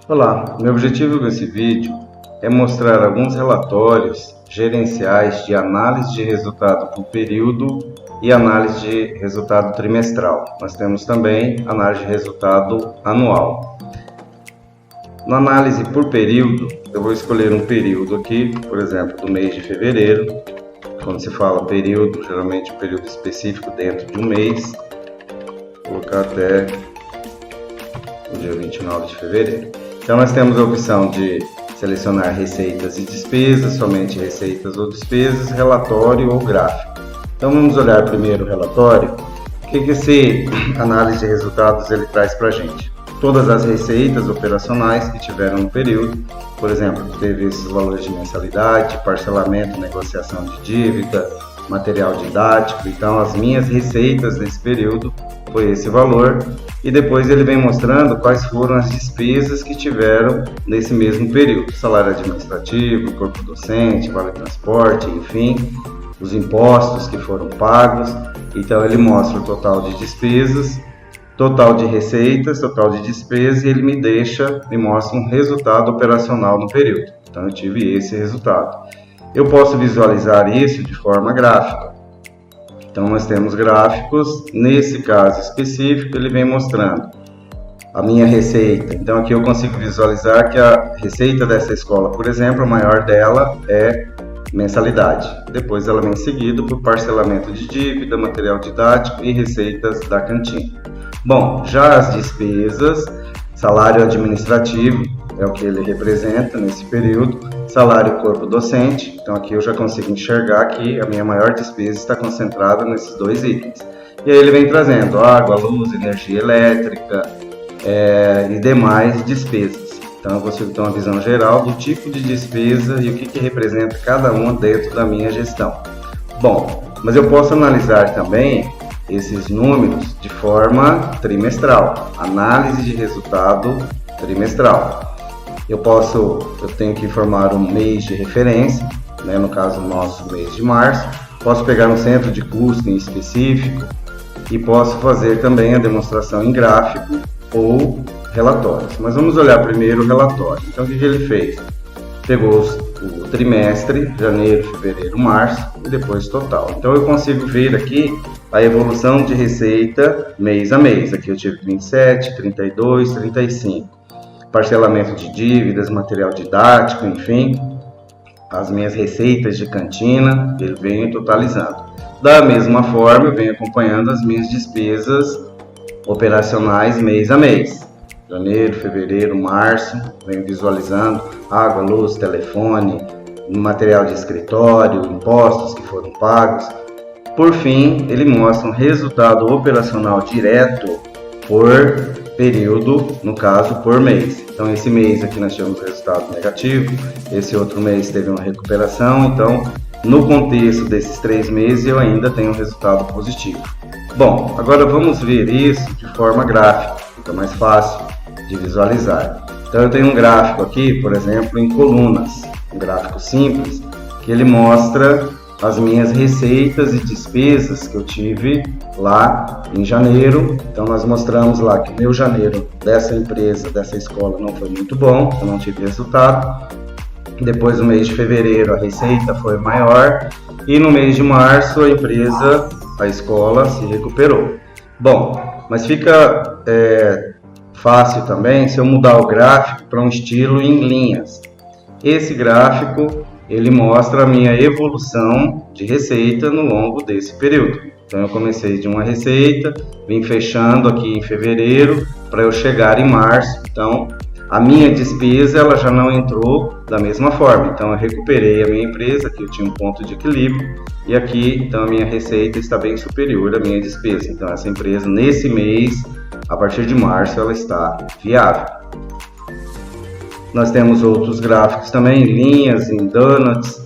Olá, meu objetivo com esse vídeo é mostrar alguns relatórios gerenciais de análise de resultado por período e análise de resultado trimestral. Nós temos também análise de resultado anual. Na análise por período, eu vou escolher um período aqui, por exemplo, do mês de fevereiro. Quando se fala período, geralmente um período específico dentro de um mês. Vou colocar até o dia 29 de fevereiro. Então nós temos a opção de selecionar receitas e despesas, somente receitas ou despesas, relatório ou gráfico. Então vamos olhar primeiro o relatório. O que esse análise de resultados ele traz para a gente? Todas as receitas operacionais que tiveram no período, por exemplo, teve esses valores de mensalidade, parcelamento, negociação de dívida, material didático. Então as minhas receitas nesse período foi esse valor, e depois ele vem mostrando quais foram as despesas que tiveram nesse mesmo período: salário administrativo, corpo docente, vale transporte, enfim, os impostos que foram pagos. Então ele mostra o total de despesas, total de receitas, total de despesas, e ele me mostra um resultado operacional no período. Então eu tive esse resultado. Eu posso visualizar isso de forma gráfica. Então nós temos gráficos, nesse caso específico ele vem mostrando a minha receita. Então aqui eu consigo visualizar que a receita dessa escola, por exemplo, a maior dela é mensalidade. Depois ela vem seguido por parcelamento de dívida, material didático e receitas da cantina. Bom, já as despesas, salário administrativo é o que ele representa nesse período, salário corpo docente. Então aqui eu já consigo enxergar que a minha maior despesa está concentrada nesses dois itens. E aí ele vem trazendo água, luz, energia elétrica e demais despesas. Então eu consigo ter uma visão geral do tipo de despesa e o que representa cada uma dentro da minha gestão. Bom, mas eu posso analisar também esses números de forma trimestral, análise de resultado trimestral. Eu tenho que formar um mês de referência, né, no caso nosso mês de março. Posso pegar um centro de custo em específico e posso fazer também a demonstração em gráfico ou relatórios. Mas vamos olhar primeiro o relatório. Então o que ele fez? Pegou o trimestre, janeiro, fevereiro, março, e depois total. Então eu consigo ver aqui a evolução de receita mês a mês. Aqui eu tive 27, 32, 35. Parcelamento de dívidas, material didático, enfim, as minhas receitas de cantina, ele vem totalizando. Da mesma forma, eu venho acompanhando as minhas despesas operacionais mês a mês. Janeiro, fevereiro, março, venho visualizando água, luz, telefone, material de escritório, impostos que foram pagos. Por fim, ele mostra um resultado operacional direto por período, no caso por mês. Então esse mês aqui nós tivemos resultado negativo, esse outro mês teve uma recuperação. Então no contexto desses 3 meses eu ainda tenho um resultado positivo. Bom, agora vamos ver isso de forma gráfica, fica mais fácil de visualizar. Então eu tenho um gráfico aqui, por exemplo, em colunas, um gráfico simples, que ele mostra as minhas receitas e despesas que eu tive lá em janeiro. Então nós mostramos lá que o meu janeiro dessa empresa, dessa escola, não foi muito bom, eu não tive resultado. Depois no mês de fevereiro a receita foi maior, e no mês de março a escola se recuperou. Bom, mas fica fácil também se eu mudar o gráfico para um estilo em linhas. Esse gráfico ele mostra a minha evolução de receita no longo desse período. Então eu comecei de uma receita, vim fechando aqui em fevereiro para eu chegar em março. Então a minha despesa ela já não entrou da mesma forma. Então eu recuperei a minha empresa, aqui eu tinha um ponto de equilíbrio, e aqui então a minha receita está bem superior à minha despesa. Então essa empresa nesse mês, a partir de março, ela está viável. Nós temos outros gráficos também, linhas, em donuts,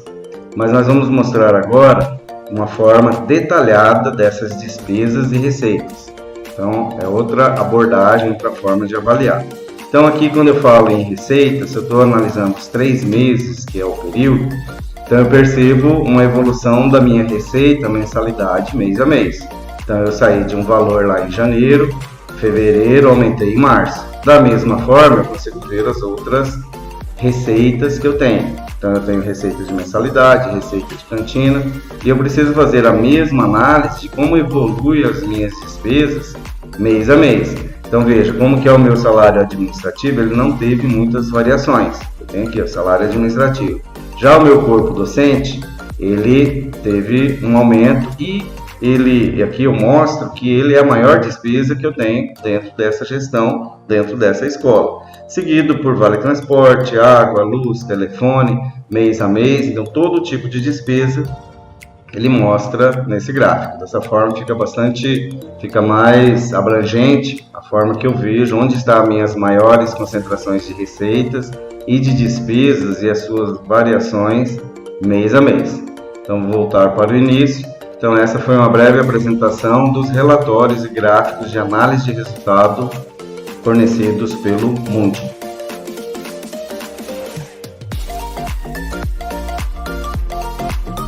mas nós vamos mostrar agora uma forma detalhada dessas despesas e receitas. Então é outra abordagem, outra forma de avaliar. Então aqui quando eu falo em receitas, eu estou analisando os 3 meses, que é o período. Então eu percebo uma evolução da minha receita, mensalidade, mês a mês. Então eu saí de um valor lá em janeiro, fevereiro, aumentei em março. Da mesma forma, eu consigo ver as outras receitas que eu tenho. Então, eu tenho receitas de mensalidade, receita de cantina, e eu preciso fazer a mesma análise de como evolui as minhas despesas mês a mês. Então, veja, como que é o meu salário administrativo, ele não teve muitas variações. Eu tenho aqui o salário administrativo. Já o meu corpo docente, ele teve um aumento e aqui eu mostro que ele é a maior despesa que eu tenho dentro dessa gestão, dentro dessa escola. Seguido por vale transporte, água, luz, telefone, mês a mês. Então, todo tipo de despesa ele mostra nesse gráfico. Dessa forma fica mais abrangente a forma que eu vejo onde estão as minhas maiores concentrações de receitas e de despesas e as suas variações mês a mês. Então, vou voltar para o início. Então, essa foi uma breve apresentação dos relatórios e gráficos de análise de resultado fornecidos pelo Mundi.